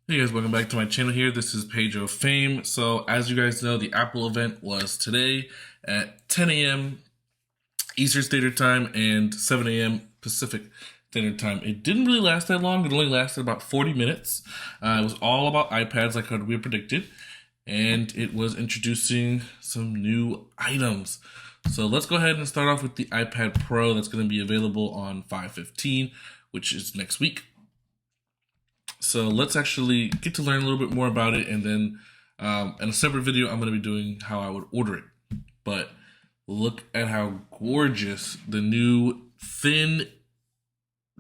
Hey guys, welcome back to my channel here. This is Page of Fame. So as you guys know, the Apple event was today at 10 a.m. Eastern Standard Time and 7 a.m. Pacific Standard Time. It didn't really last that long. It only lasted about 40 minutes. It was all about iPads like we predicted. And it was introducing some new items. So let's go ahead and start off with the iPad Pro that's going to be available on 5/15, which is next week. So let's actually get to learn a little bit more about it, and then in a separate video, I'm going to be doing how I would order it. But look at how gorgeous the new thin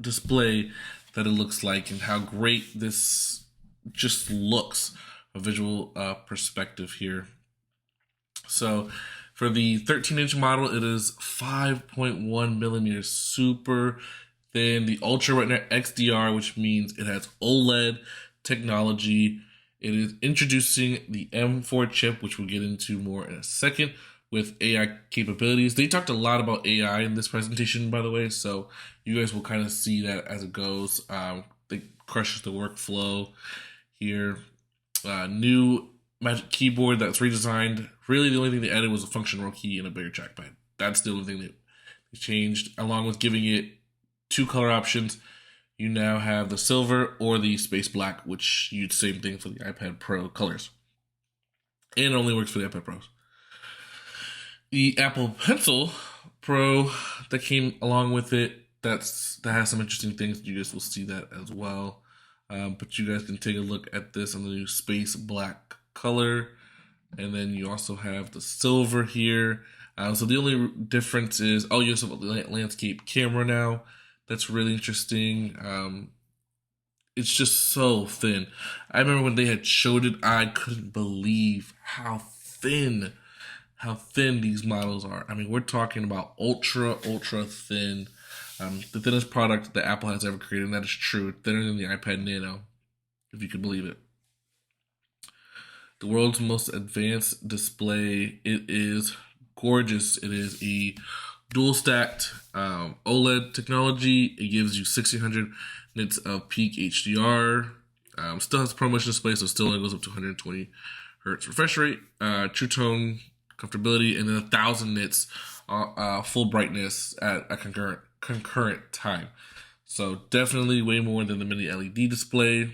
display that it looks like, and how great this just looks, a visual perspective here. So for the 13-inch model, it is 5.1 millimeters, super thin. The Ultra Retina XDR, which means it has OLED technology. It is introducing the M4 chip, which we'll get into more in a second, with AI capabilities. They talked a lot about AI in this presentation, by the way, so you guys will kind of see that as it goes. It crushes the workflow here. New Magic Keyboard that's redesigned. Really, the only thing they added was a function row key and a bigger trackpad. That's the only thing that they changed, along with giving it two color options. You now have the silver or the space black, which you same thing for the iPad Pro colors. And it only works for the iPad Pros. The Apple Pencil Pro that came along with it, that has some interesting things. You guys will see that as well. But you guys can take a look at this on the new space black color. And then you also have the silver here. So the only difference is, you also have a landscape camera now. That's really interesting. It's just so thin. I remember when they had showed it, I couldn't believe how thin these models are. I mean, we're talking about ultra thin. The thinnest product that Apple has ever created, and that is true. Thinner than the iPad Nano, if you can believe it. The world's most advanced display. It is gorgeous. It is a dual stacked OLED technology. It gives you 1600 nits of peak HDR. Still has ProMotion display, so still it goes up to 120 hertz refresh rate. True tone comfortability, and then 1000 nits full brightness at a concurrent time. So definitely way more than the mini LED display.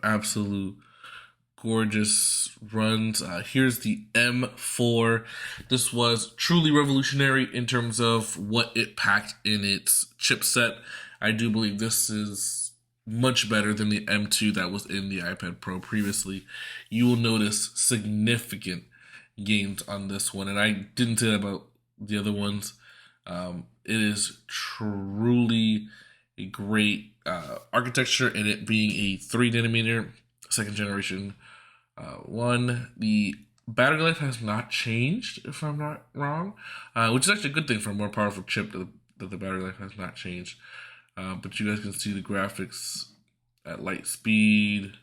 Absolute gorgeous runs. Here's the M4. This was truly revolutionary in terms of what it packed in its chipset. I do believe this is much better than the M2 that was in the iPad Pro previously. You will notice significant gains on this one, and I didn't say that about the other ones. It is truly a great architecture, and it being a 3nm second generation one. The battery life has not changed, if I'm not wrong, which is actually a good thing for a more powerful chip, that the battery life has not changed. But you guys can see the graphics at light speed.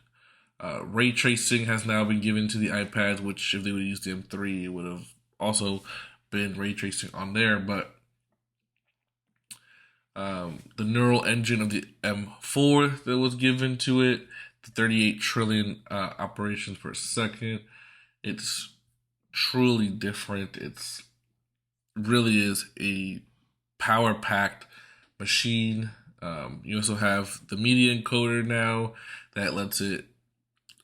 Ray tracing has now been given to the iPads, which if they would use the M3, it would have also been ray tracing on there. But the neural engine of the M4 that was given to it, the 38 trillion operations per second. It's truly different. It's really is a power-packed machine. You also have the media encoder now that lets it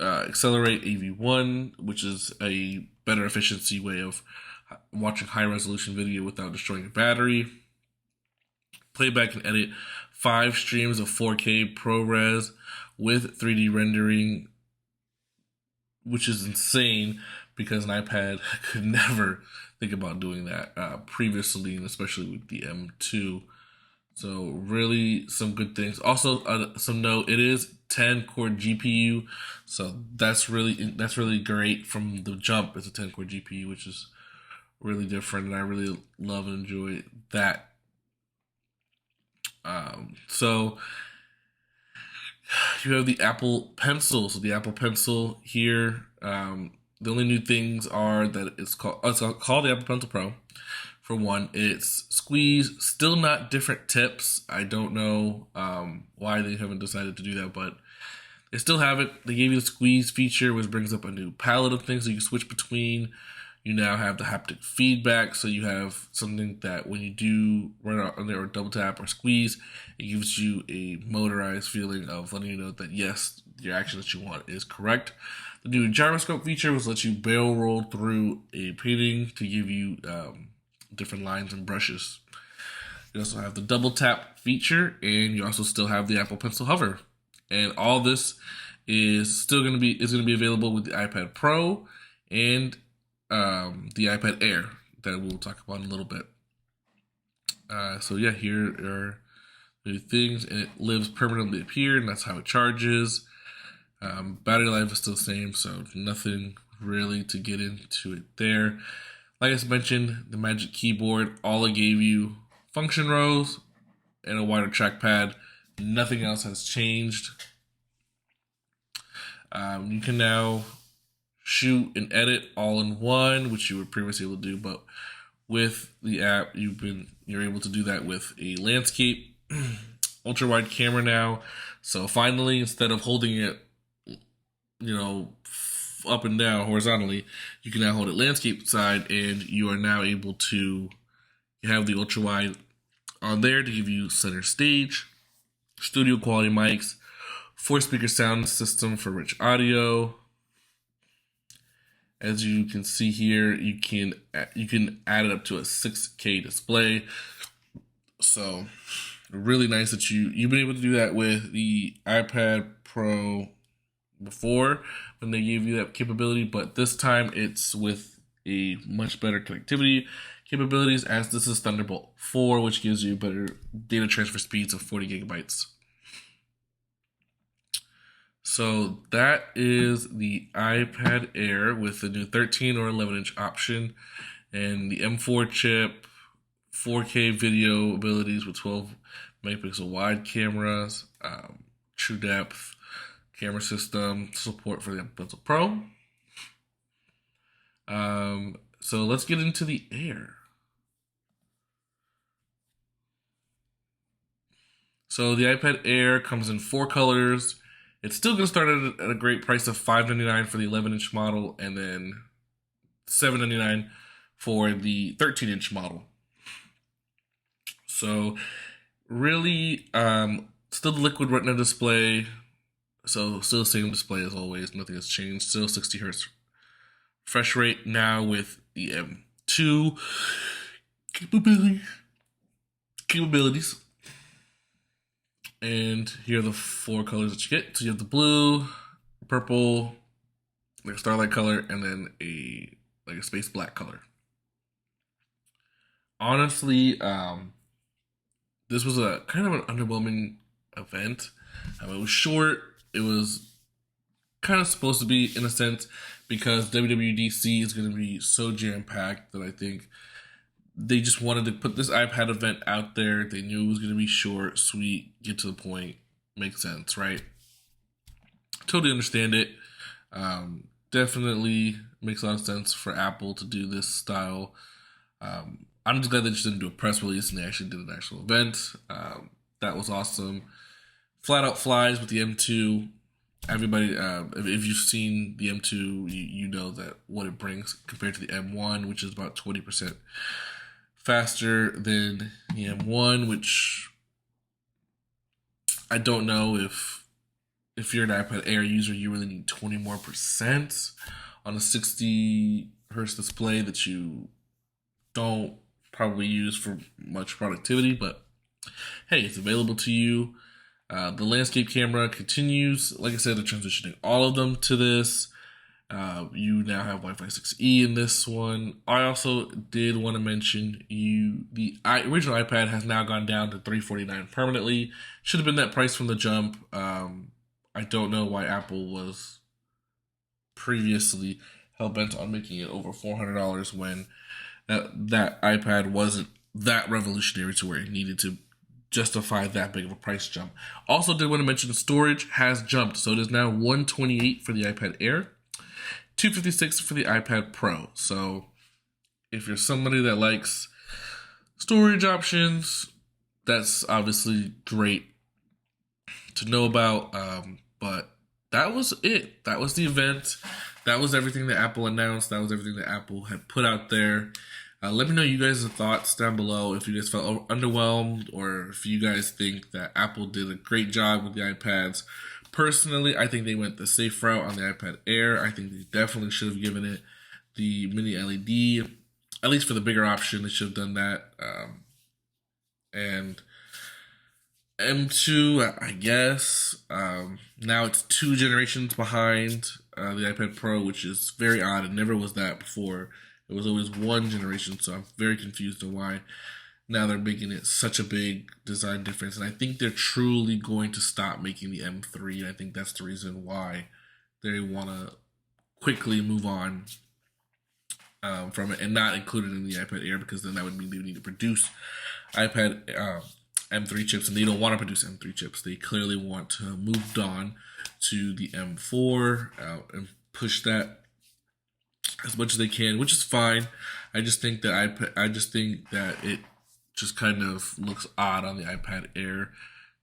accelerate AV1, which is a better efficiency way of watching high-resolution video without destroying your battery. Playback and edit 5 streams of 4K ProRes with 3D rendering, which is insane because an iPad could never think about doing that previously, and especially with the M2. So really some good things. Also, some note, it is 10-core GPU, so that's really great from the jump. It's a 10-core GPU, which is really different, and I really love and enjoy that. So you have the Apple Pencil. So the Apple Pencil here, the only new things are that it's called the Apple Pencil Pro for one. It's squeeze, still not different tips. I don't know why they haven't decided to do that, but they still have it. They gave you the squeeze feature, which brings up a new palette of things that you can switch between. You now have the haptic feedback, so you have something that when you do run on there or double tap or squeeze, it gives you a motorized feeling of letting you know that yes, your action that you want is correct. The new gyroscope feature was let you barrel roll through a painting to give you different lines and brushes. You also have the double tap feature, and you also still have the Apple Pencil hover. And all this is still going to be available with the iPad Pro and the iPad Air that we'll talk about in a little bit. So yeah, here are the things, and it lives permanently up here, and that's how it charges. Battery life is still the same, so nothing really to get into it there. Like I mentioned, the Magic Keyboard, all it gave you function rows and a wider trackpad. Nothing else has changed. You can now shoot and edit all in one, which you were previously able to do, but with the app, you're able to do that with a landscape ultra wide camera now. So finally, instead of holding it, up and down horizontally, you can now hold it landscape side, and you are now able to have the ultra wide on there to give you center stage, studio quality mics, 4-speaker sound system for rich audio. As you can see here, you can add it up to a 6K display. So really nice that you've been able to do that with the iPad Pro before when they gave you that capability, but this time it's with a much better connectivity capabilities, as this is Thunderbolt 4, which gives you better data transfer speeds of 40 gigabytes. So that is the iPad Air with the new 13 or 11-inch option, and the M4 chip, 4K video abilities with 12 megapixel wide cameras, true depth camera system, support for the Apple Pencil Pro. So let's get into the Air. So the iPad Air comes in 4 colors. It's still going to start at a great price of $599 for the 11-inch model, and then $799 for the 13-inch model. So really, still the liquid retina display. So still the same display as always. Nothing has changed. Still 60 hertz refresh rate now with the M2 capabilities. And here are the 4 colors that you get. So you have the blue, purple, like a starlight color, and then a space black color. Honestly, this was a kind of an underwhelming event. It was short. It was kind of supposed to be, in a sense, because WWDC is going to be so jam-packed that I think they just wanted to put this iPad event out there. They knew it was going to be short, sweet, get to the point, make sense, right? Totally understand it. Definitely makes a lot of sense for Apple to do this style. I'm just glad they just didn't do a press release and they actually did an actual event. That was awesome. Flat out flies with the M2. Everybody, if you've seen the M2, you know that what it brings compared to the M1, which is about 20% faster than the M1, which I don't know if you're an iPad Air user, you really need 20 more percent on a 60 hertz display that you don't probably use for much productivity, but hey, it's available to you. The landscape camera continues. Like I said, they're transitioning all of them to this. You now have Wi-Fi 6E in this one. I also did want to mention the original iPad has now gone down to $349 permanently. Should have been that price from the jump. I don't know why Apple was previously hell-bent on making it over $400 when that iPad wasn't that revolutionary to where it needed to justify that big of a price jump. Also did want to mention the storage has jumped. So it is now 128 for the iPad Air, 256 for the iPad Pro. So if you're somebody that likes storage options. That's obviously great to know about, but that was it. That was the event. That was everything that Apple announced. That was everything that Apple had put out there. Let me know you guys' thoughts down below, if you guys felt underwhelmed or if you guys think that Apple did a great job with the iPads. Personally, I think they went the safe route on the iPad Air. I think they definitely should have given it the mini LED, at least for the bigger option. They should have done that. And M2, I guess. Now it's 2 generations behind the iPad Pro, which is very odd. It never was that before. It was always 1 generation, so I'm very confused on why now they're making it such a big design difference. And I think they're truly going to stop making the M3. And I think that's the reason why they want to quickly move on from it and not include it in the iPad Air, because then that would mean they would need to produce iPad M3 chips, and they don't want to produce M3 chips. They clearly want to move on to the M4 and push that as much as they can, which is fine. I just think that it just kind of looks odd on the iPad Air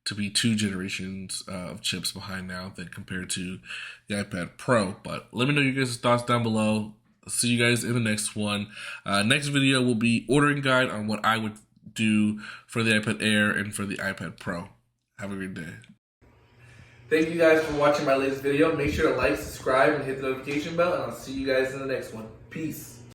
to be 2 generations of chips behind now than compared to the iPad Pro. But let me know your guys' thoughts down below. I'll see you guys in the next one. Next video will be ordering guide on what I would do for the iPad Air and for the iPad Pro. Have a great day. Thank you guys for watching my latest video. Make sure to like, subscribe, and hit the notification bell, and I'll see you guys in the next one. Peace.